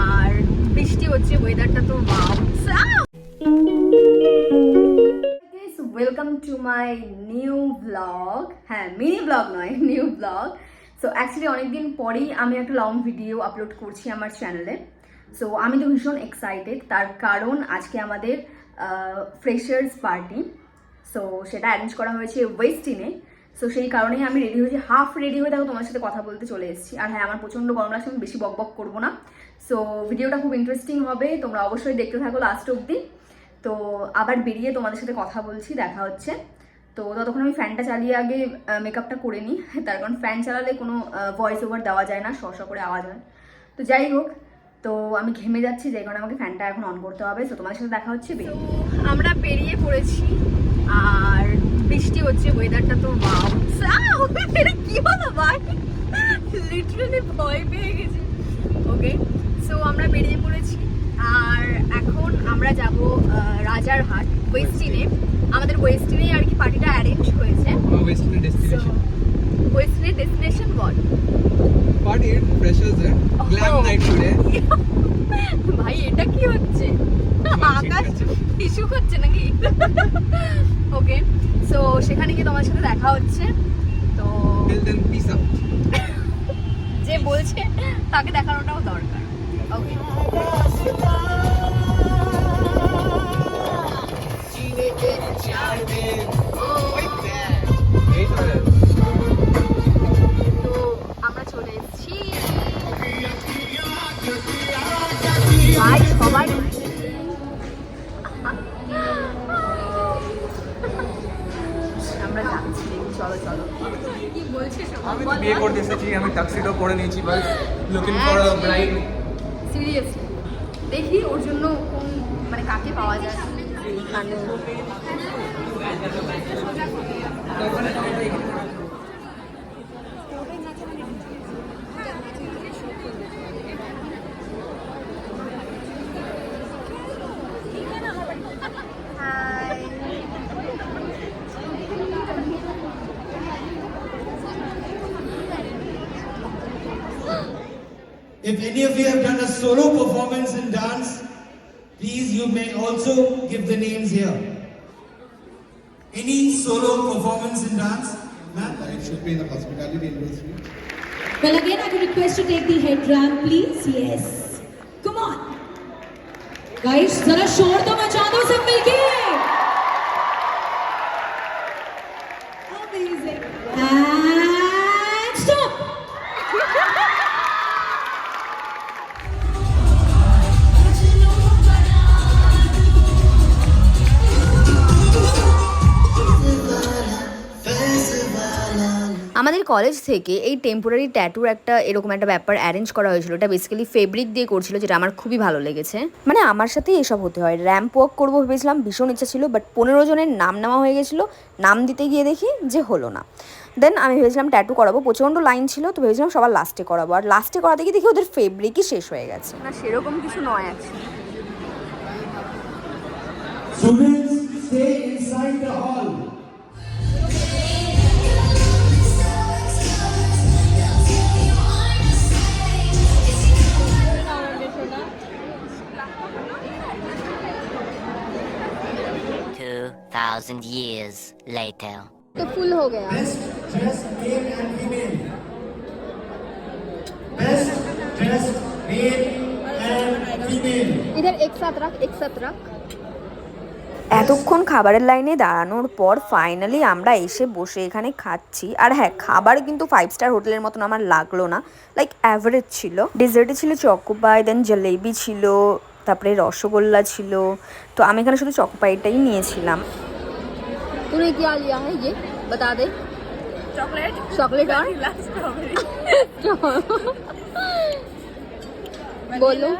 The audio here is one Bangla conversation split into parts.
আর বৃষ্টি হচ্ছে, ওয়েদারটা তো welcome to my new blog. হ্যাঁ, মিনি ব্লগ নয়, নিউ ব্লগ। সো অ্যাকচুয়ালি অনেকদিন পরেই আমি একটা লং ভিডিও আপলোড করছি আমার চ্যানেলে। সো আমি তো ভীষণ এক্সাইটেড, তার কারণ আজকে আমাদের ফ্রেশার্স পার্টি। সো সেটা অ্যারেঞ্জ করা হয়েছে ওয়েস্টিনে। সো সেই কারণেই আমি রেডি হয়েছি, হাফ রেডি হয়ে দেখো তোমার সাথে কথা বলতে চলে এসেছি। আর হ্যাঁ, আমার প্রচণ্ড গরম লাগছে, আমি বেশি বক বক করবো না। সো ভিডিওটা খুব ইন্টারেস্টিং হবে, তোমরা অবশ্যই দেখতে থাকো লাস্ট অবধি। তো আবার বেরিয়ে তোমাদের সাথে কথা বলছি, দেখা হচ্ছে। তো ততক্ষণ আমি ফ্যানটা চালিয়ে আগে মেকআপটা করে নিই, তার কারণ ফ্যান চালালে কোনো ভয়েস ওভার দেওয়া যায় না, শশ করে আওয়াজ হয়। তো যাই হোক, তো আমি ঘেমে যাচ্ছি, যে কারণে আমাকে ফ্যানটা এখন অন করতে হবে। তো তোমাদের সাথে দেখা হচ্ছে। আমরা বেরিয়ে পড়েছি আর বৃষ্টি হচ্ছে, ওয়েদারটা তো কি হলো ভাই, লিটারালি ভয় পেয়ে গেছি। ওকে, সো আমরা বেরিয়ে পড়েছি আর এখন আমরা যাব রাজারহাট ওয়েস্টিনে। আমাদের ওয়েস্টিনে আর কি পার্টিটা অ্যারেঞ্জ হয়েছে। ওয়েস্টিনের ডেস্টিনেশন, ওয়েস্টিনের ডেস্টিনেশন বল পার্টি ফ্রেশার্স এর গ্ল্যাম নাইট টুডে। ভাই এটা কি হচ্ছে, আকাশ ইস্যু করছে নাকি? ওকে, সো সেখানে গিয়ে তোমার সাথে দেখা হচ্ছে। তো পিস আপ, যে বলছে তাকে দেখানোটাও দরকার। ওকে, তো আমরা চলে এসেছি ভাই, সবাই আমরা যাচ্ছি। চলো চলো, কি বলছে? আমি তো বিয়ে করতে এসেছি, আমি টাক্সিডো পরে নিয়েছি, বাস looking for a bride. Seriously দেখি ওর জন্য কোন মানে কাকে পাওয়া যায়। If any of you have done a solo performance in dance, please you may also give the names here. Any solo performance in dance? Ma'am? It should be in the hospitality industry. Well, again, I would request to take the head drum, please. Yes. Come on. Guys, zara shor to macha do sab milke. Amazing. And stop. আমাদের কলেজ থেকে এই টেম্পোরারি ট্যাটুর একটা এরকম একটা ব্যাপার অ্যারেঞ্জ করা হয়েছিল। এটা বেসিক্যালি ফেব্রিক দিয়ে করছিল, যেটা আমার খুবই ভালো লেগেছে। মানে আমার সাথেই এসব হতে হয়। র্যাম্প ওয়াক করবো ভেবেছিলাম, ভীষণ ইচ্ছা ছিল, বাট 15 জনের নাম নেওয়া হয়ে গেছিলো। নাম দিতে গিয়ে দেখি যে হলো না। দেন আমি ভেবেছিলাম ট্যাটু করাবো, প্রচণ্ড লাইন ছিল, তো ভেবেছিলাম সবার লাস্টে করাবো। আর লাস্টে করাতে গিয়ে দেখি ওদের ফেব্রিকই শেষ হয়ে গেছে। না সেরকম কিছু নয় actually. Students, stay inside the hall. Thousand years later. तो फुल हो गया। Best dressed male and female. Best dressed male and female. इधर एक साथ रख। এতক্ষণ খাবারের লাইনে দাঁড়ানোর পর ফাইনালি আমরা এসে বসে এখানে খাচ্ছি। আর হ্যাঁ, খাবার কিন্তু 5 স্টার হোটেলের মতন আমার লাগলো না, লাইক অ্যাভারেজ ছিল। ডেজার্টে ছিল চকোপাই, দেন জলেবি ছিল, তারপরে রসগোল্লা ছিল। তো আমি এখানে শুধু চকোপাইটাই নিয়েছিলাম। तूने क्या लिया है ये बता दे? चॉकलेट और बोलो।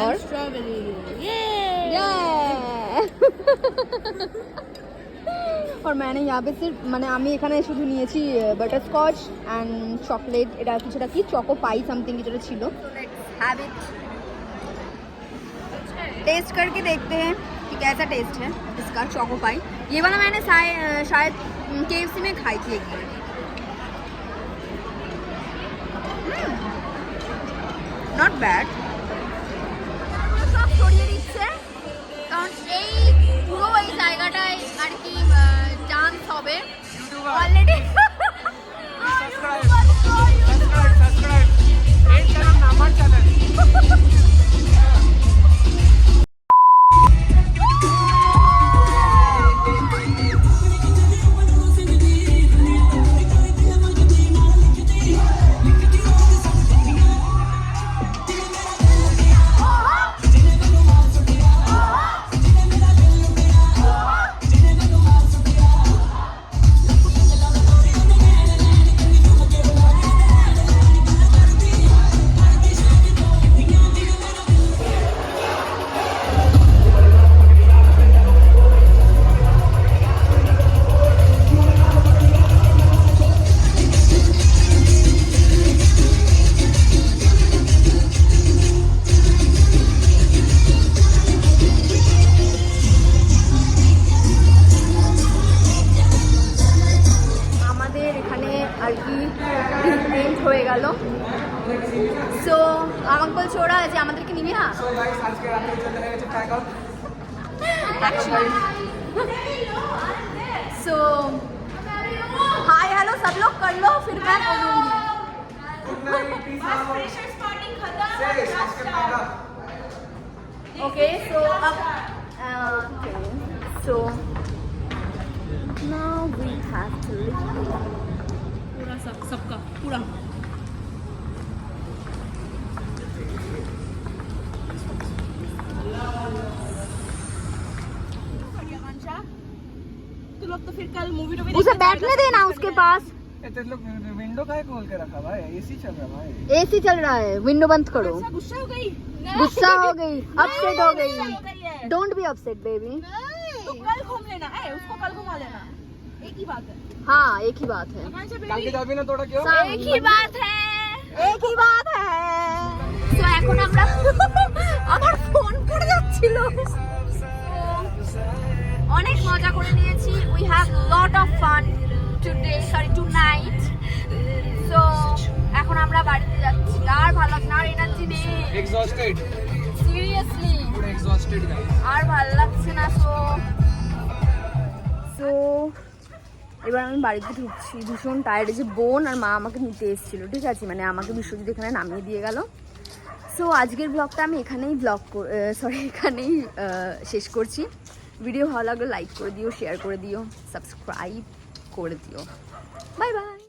और स्ट्रॉबेरी। और मैंने यहाँ पे सिर्फ मैंने আমি এখানে শুধু নিয়েছি বাটার স্কচ এন্ড চকলেট। এটা কিছুটা কি চকো পাই সামথিং কিছুটা ছিল। हैव इट, टेस्ट करके देखते हैं कि कैसा टेस्ट है इसका चोको पाई। ये वाला मैंने शायद KFC में खाई थी एक बार। Not bad. সব সরিয়ে দিচ্ছে কারণ এই পুরো এই জায়গাটায় আর কি ডান্স হবে অলরেডি। আমার চ্যানেল আর কি এন্ড হয়ে গেল। সো আমাকে বলছে ওরা যে আমাদেরকে নিবি না। সো গাইস আজকে রাতে চলে গেছে ট্যাগ আউট सो हाय हेलो सब लोग कर लो फिर मैं बोलूंगी। ओके सो अब so now we have to पूरा सबका पूरा उसे बैठने देना उसके पास। तेरे लोग विंडो काहे खोल के रखा भाई? एसी चल रहा भाई। एसी चल रहा है, विंडो बंद करो। गुस्सा हो गई गुस्सा हो गई, अपसेट हो गई। Don't be upset baby. तो कल घूम लेना है, उसको कल घुमा लेना, एक ही बात है। हाँ एक ही बात है, कल के जाबी ना थोड़ा क्यों? एक ही बात है, एक ही बात है। তো এখন আমরা আমার ফোন পড়ে যাচ্ছিল। অনেক মজা করে নিয়েছি। We have lot of fun tonight. So এখন আমরা বাড়িতে যাচ্ছি। আর ভালো লাগছে না, আর এনার্জি নেই এক্সহস্টেড সিরিয়াসলি, পুরো এক্সহস্টেড গাইস। আর ভালো লাগছে না। সো এবার আমি বাড়িতে ঢুকছি, ভীষণ টায়ার্ড। যে বোন আর মা আমাকে নিতে এসেছিলো, ঠিক আছে, মানে আমাকে বিশ্বজিৎ এখানে নামিয়ে দিয়ে গেল। সো আজকের ব্লগটা আমি এখানেই এখানেই শেষ করছি। ভিডিও ভালো লাগলে লাইক করে দিও, শেয়ার করে দিও, সাবস্ক্রাইব করে দিও। Bye bye.